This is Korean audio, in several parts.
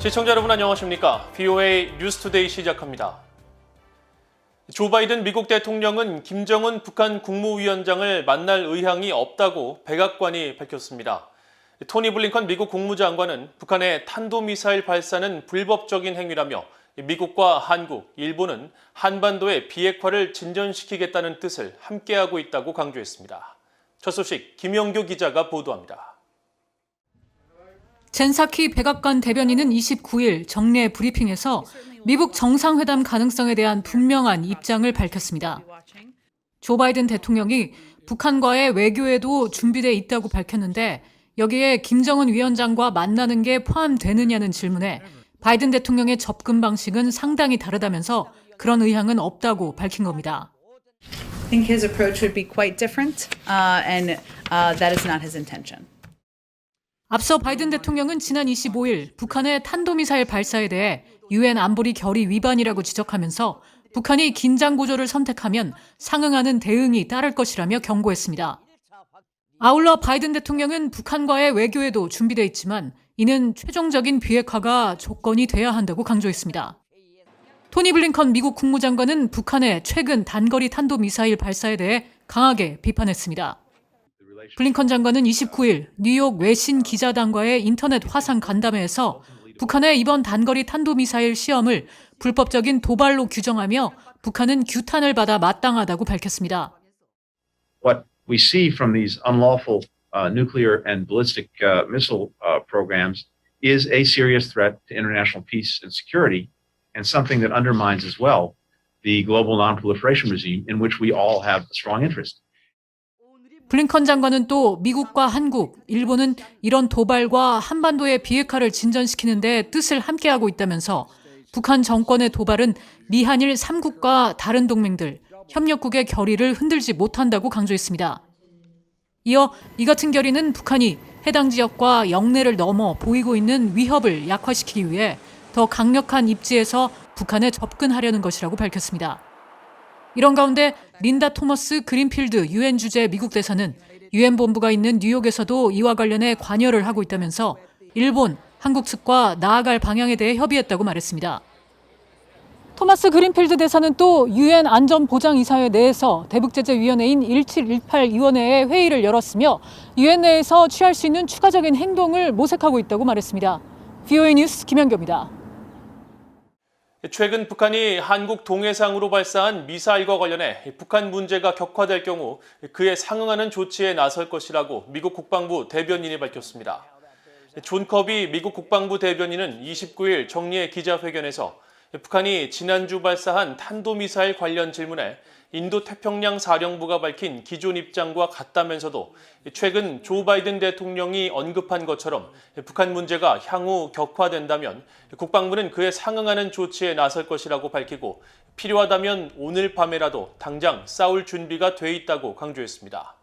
시청자 여러분 안녕하십니까? VOA 뉴스투데이 시작합니다. 조 바이든 미국 대통령은 김정은 북한 국무위원장을 만날 의향이 없다고 백악관이 밝혔습니다. 토니 블링컨 미국 국무장관은 북한의 탄도미사일 발사는 불법적인 행위라며 미국과 한국, 일본은 한반도의 비핵화를 진전시키겠다는 뜻을 함께하고 있다고 강조했습니다. 첫 소식 김영규 기자가 보도합니다. 젠 사키 백악관 대변인은 29일 정례 브리핑에서 미국 정상회담 가능성에 대한 분명한 입장을 밝혔습니다. 조 바이든 대통령이 북한과의 외교에도 준비돼 있다고 밝혔는데 여기에 김정은 위원장과 만나는 게 포함되느냐는 질문에 바이든 대통령의 접근 방식은 상당히 다르다면서 그런 의향은 없다고 밝힌 겁니다. I think his approach would be quite different, and that is not his intention. 앞서 바이든 대통령은 지난 25일 북한의 탄도미사일 발사에 대해 유엔 안보리 결의 위반이라고 지적하면서 북한이 긴장 구조를 선택하면 상응하는 대응이 따를 것이라며 경고했습니다. 아울러 바이든 대통령은 북한과의 외교에도 준비돼 있지만 이는 최종적인 비핵화가 조건이 돼야 한다고 강조했습니다. 토니 블링컨 미국 국무장관은 북한의 최근 단거리 탄도미사일 발사에 대해 강하게 비판했습니다. 블링컨 장관은 29일 뉴욕 외신 기자단과의 인터넷 화상 간담회에서 북한의 이번 단거리 탄도미사일 시험을 불법적인 도발로 규정하며 북한은 규탄을 받아 마땅하다고 밝혔습니다. What we see from these unlawful nuclear and ballistic missile programs is a serious threat to international peace and security, and something that undermines as well the global non-proliferation regime in which we all have a strong interest. 블링컨 장관은 또 미국과 한국, 일본은 이런 도발과 한반도의 비핵화를 진전시키는 데 뜻을 함께하고 있다면서 북한 정권의 도발은 미한일 3국과 다른 동맹들, 협력국의 결의를 흔들지 못한다고 강조했습니다. 이어 이 같은 결의는 북한이 해당 지역과 영내를 넘어 보이고 있는 위협을 약화시키기 위해 더 강력한 입지에서 북한에 접근하려는 것이라고 밝혔습니다. 이런 가운데 린다 토머스 그린필드 유엔 주재 미국 대사는 유엔 본부가 있는 뉴욕에서도 이와 관련해 관여를 하고 있다면서 일본, 한국 측과 나아갈 방향에 대해 협의했다고 말했습니다. 토마스 그린필드 대사는 또 유엔 안전보장이사회 내에서 대북제재위원회인 1718위원회의 회의를 열었으며 유엔 내에서 취할 수 있는 추가적인 행동을 모색하고 있다고 말했습니다. VOA 뉴스 김현교입니다. 최근 북한이 한국 동해상으로 발사한 미사일과 관련해 북한 문제가 격화될 경우 그에 상응하는 조치에 나설 것이라고 미국 국방부 대변인이 밝혔습니다. 존 커비 미국 국방부 대변인은 29일 정례 기자회견에서 북한이 지난주 발사한 탄도미사일 관련 질문에 인도태평양 사령부가 밝힌 기존 입장과 같다면서도 최근 조 바이든 대통령이 언급한 것처럼 북한 문제가 향후 격화된다면 국방부는 그에 상응하는 조치에 나설 것이라고 밝히고 필요하다면 오늘 밤에라도 당장 싸울 준비가 돼 있다고 강조했습니다.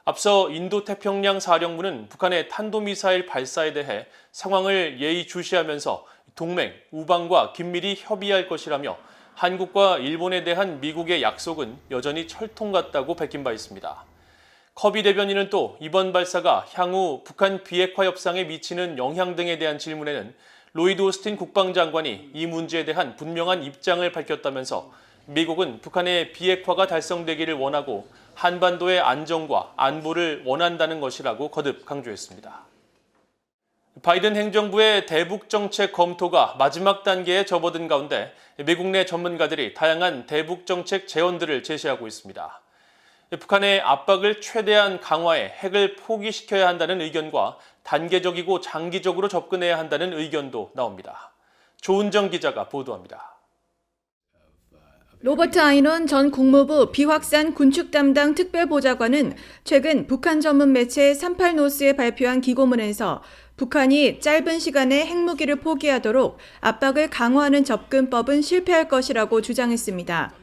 앞서 인도태평양 사령부는 북한의 탄도미사일 발사에 대해 상황을 예의주시하면서 동맹, 우방과 긴밀히 협의할 것이라며 한국과 일본에 대한 미국의 약속은 여전히 철통 같다고 밝힌 바 있습니다. 커비 대변인은 또 이번 발사가 향후 북한 비핵화 협상에 미치는 영향 등에 대한 질문에는 로이드 오스틴 국방장관이 이 문제에 대한 분명한 입장을 밝혔다면서 미국은 북한의 비핵화가 달성되기를 원하고 한반도의 안정과 안보를 원한다는 것이라고 거듭 강조했습니다. 바이든 행정부의 대북 정책 검토가 마지막 단계에 접어든 가운데 미국 내 전문가들이 다양한 대북 정책 제언들을 제시하고 있습니다. 북한의 압박을 최대한 강화해 핵을 포기시켜야 한다는 의견과 단계적이고 장기적으로 접근해야 한다는 의견도 나옵니다. 조은정 기자가 보도합니다. 로버트 아이넌 전 국무부 비확산 군축 담당 특별보좌관은 최근 북한 전문 매체 38노스에 발표한 기고문에서 북한이 짧은 시간에 핵무기를 포기하도록 압박을 강화하는 접근법은 실패할 것이라고 주장했습니다.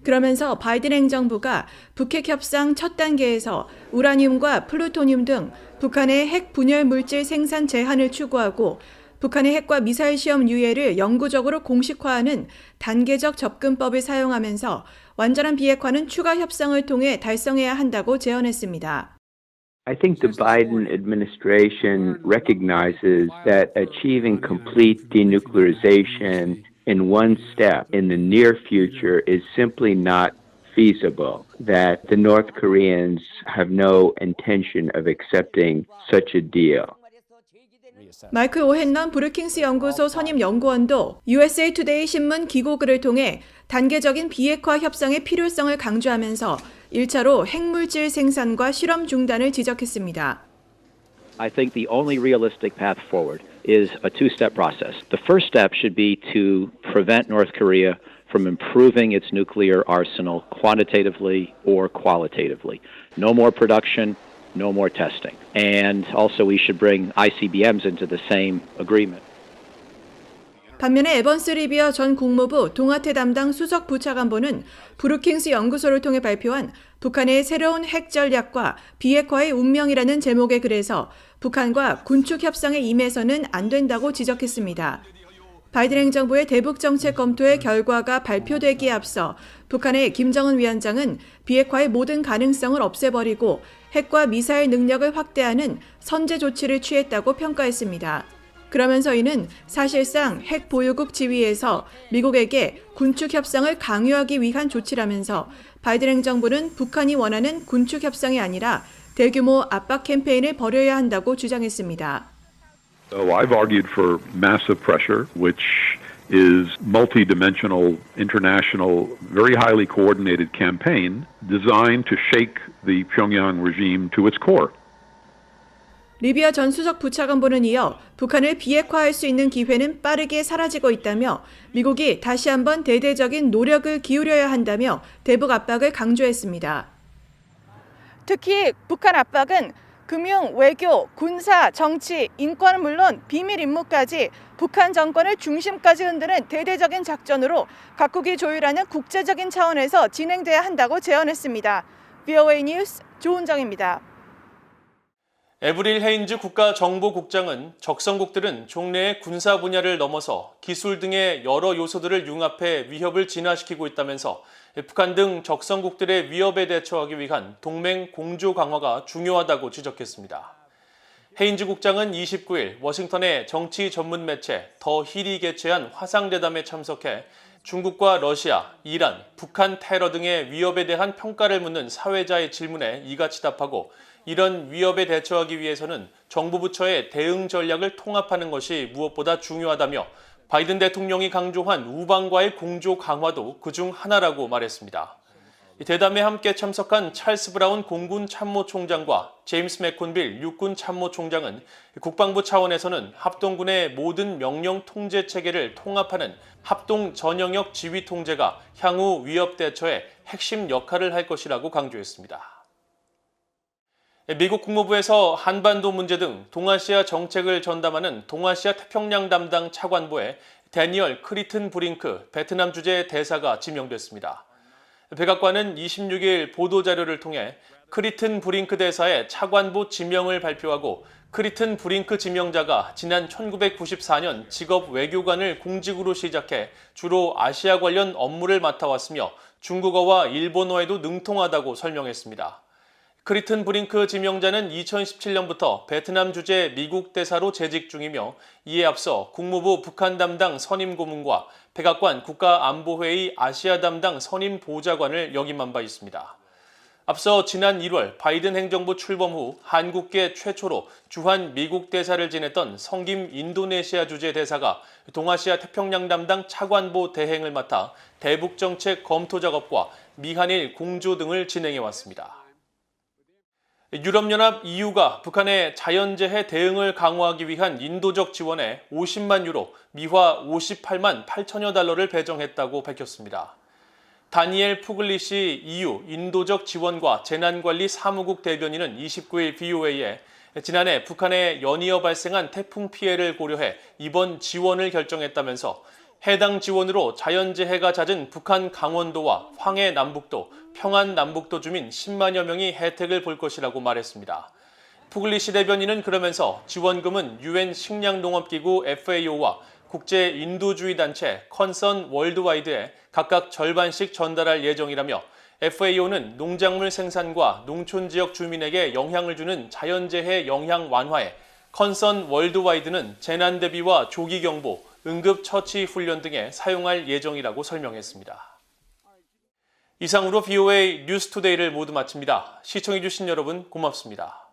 그러면서 바이든 행정부가 북핵 협상 첫 단계에서 우라늄과 플루토늄 등 북한의 핵 분열 물질 생산 제한을 추구하고 북한의 핵과 미사일 시험 유예를 영구적으로 공식화하는 단계적 접근법을 사용하면서 완전한 비핵화는 추가 협상을 통해 달성해야 한다고 제언했습니다. I think the Biden administration recognizes that achieving complete denuclearization in one step in the near future is simply not feasible, that the North Koreans have no intention of accepting such a deal. 마이클 오헨런 브루킹스 연구소 선임 연구원도 USA 투데이 신문 기고글을 통해 단계적인 비핵화 협상의 필요성을 강조하면서 1차로 핵물질 생산과 실험 중단을 지적했습니다. I think the only realistic path forward is a two-step process. The first step should be to prevent North Korea from improving its nuclear arsenal quantitatively or qualitatively. No more production, no more testing. And also we should bring ICBMs into the same agreement. 반면에 에번스 리비어 전 국무부 동아태 담당 수석 부차관보는 브루킹스 연구소를 통해 발표한 북한의 새로운 핵 전략과 비핵화의 운명이라는 제목의 글에서 북한과 군축 협상에 임해서는 안 된다고 지적했습니다. 바이든 행정부의 대북 정책 검토의 결과가 발표되기에 앞서 북한의 김정은 위원장은 비핵화의 모든 가능성을 없애버리고 핵과 미사일 능력을 확대하는 선제 조치를 취했다고 평가했습니다. 그러면서 이는 사실상 핵 보유국 지위에서 미국에게 군축 협상을 강요하기 위한 조치라면서 바이든 행정부는 북한이 원하는 군축 협상이 아니라 대규모 압박 캠페인을 벌여야 한다고 주장했습니다. So I've argued for massive pressure, which is multi-dimensional, international, very highly coordinated campaign designed to shake the Pyongyang regime to its core. 리비아 전 수석 부차관보는 이어 북한을 비핵화할 수 있는 기회는 빠르게 사라지고 있다며 미국이 다시 한번 대대적인 노력을 기울여야 한다며 대북 압박을 강조했습니다. 특히 북한 압박은 금융, 외교, 군사, 정치, 인권은 물론 비밀 임무까지 북한 정권을 중심까지 흔드는 대대적인 작전으로 각국이 조율하는 국제적인 차원에서 진행돼야 한다고 제언했습니다. VOA 뉴스 조은정입니다. 에브릴 헤인즈 국가정보국장은 적성국들은 종래의 군사 분야를 넘어서 기술 등의 여러 요소들을 융합해 위협을 진화시키고 있다면서 북한 등 적성국들의 위협에 대처하기 위한 동맹 공조 강화가 중요하다고 지적했습니다. 헤인즈 국장은 29일 워싱턴의 정치 전문 매체 더 힐이 개최한 화상대담에 참석해 중국과 러시아, 이란, 북한 테러 등의 위협에 대한 평가를 묻는 사회자의 질문에 이같이 답하고 이런 위협에 대처하기 위해서는 정부 부처의 대응 전략을 통합하는 것이 무엇보다 중요하다며 바이든 대통령이 강조한 우방과의 공조 강화도 그중 하나라고 말했습니다. 대담에 함께 참석한 찰스 브라운 공군 참모총장과 제임스 맥콘빌 육군 참모총장은 국방부 차원에서는 합동군의 모든 명령 통제 체계를 통합하는 합동 전영역 지휘 통제가 향후 위협 대처에 핵심 역할을 할 것이라고 강조했습니다. 미국 국무부에서 한반도 문제 등 동아시아 정책을 전담하는 동아시아 태평양 담당 차관보에 데니얼 크리튼 브링크 베트남 주재 대사가 지명됐습니다. 백악관은 26일 보도자료를 통해 크리튼 브링크 대사의 차관보 지명을 발표하고 크리튼 브링크 지명자가 지난 1994년 직업 외교관을 공직으로 시작해 주로 아시아 관련 업무를 맡아왔으며 중국어와 일본어에도 능통하다고 설명했습니다. 크리튼 브링크 지명자는 2017년부터 베트남 주재 미국 대사로 재직 중이며 이에 앞서 국무부 북한 담당 선임 고문과 백악관 국가안보회의 아시아 담당 선임 보좌관을 역임한 바 있습니다. 앞서 지난 1월 바이든 행정부 출범 후 한국계 최초로 주한 미국 대사를 지냈던 성김 인도네시아 주재 대사가 동아시아 태평양 담당 차관보 대행을 맡아 대북정책 검토 작업과 미한일 공조 등을 진행해 왔습니다. 유럽연합 EU가 북한의 자연재해 대응을 강화하기 위한 인도적 지원에 50만 유로, 미화 58만 8천여 달러를 배정했다고 밝혔습니다. 다니엘 푸글리시 EU 인도적 지원과 재난관리 사무국 대변인은 29일 VOA에 지난해 북한에 연이어 발생한 태풍 피해를 고려해 이번 지원을 결정했다면서 해당 지원으로 자연재해가 잦은 북한 강원도와 황해 남북도, 평안 남북도 주민 10만여 명이 혜택을 볼 것이라고 말했습니다. 푸글리시 대변인은 그러면서 지원금은 UN 식량농업기구 FAO와 국제 인도주의 단체 컨선 월드와이드에 각각 절반씩 전달할 예정이라며 FAO는 농작물 생산과 농촌 지역 주민에게 영향을 주는 자연재해 영향 완화에 컨선 월드와이드는 재난 대비와 조기 경보, 응급 처치 훈련 등에 사용할 예정이라고 설명했습니다. 이상으로 BOA 뉴스투데이를 모두 마칩니다. 시청해주신 여러분 고맙습니다.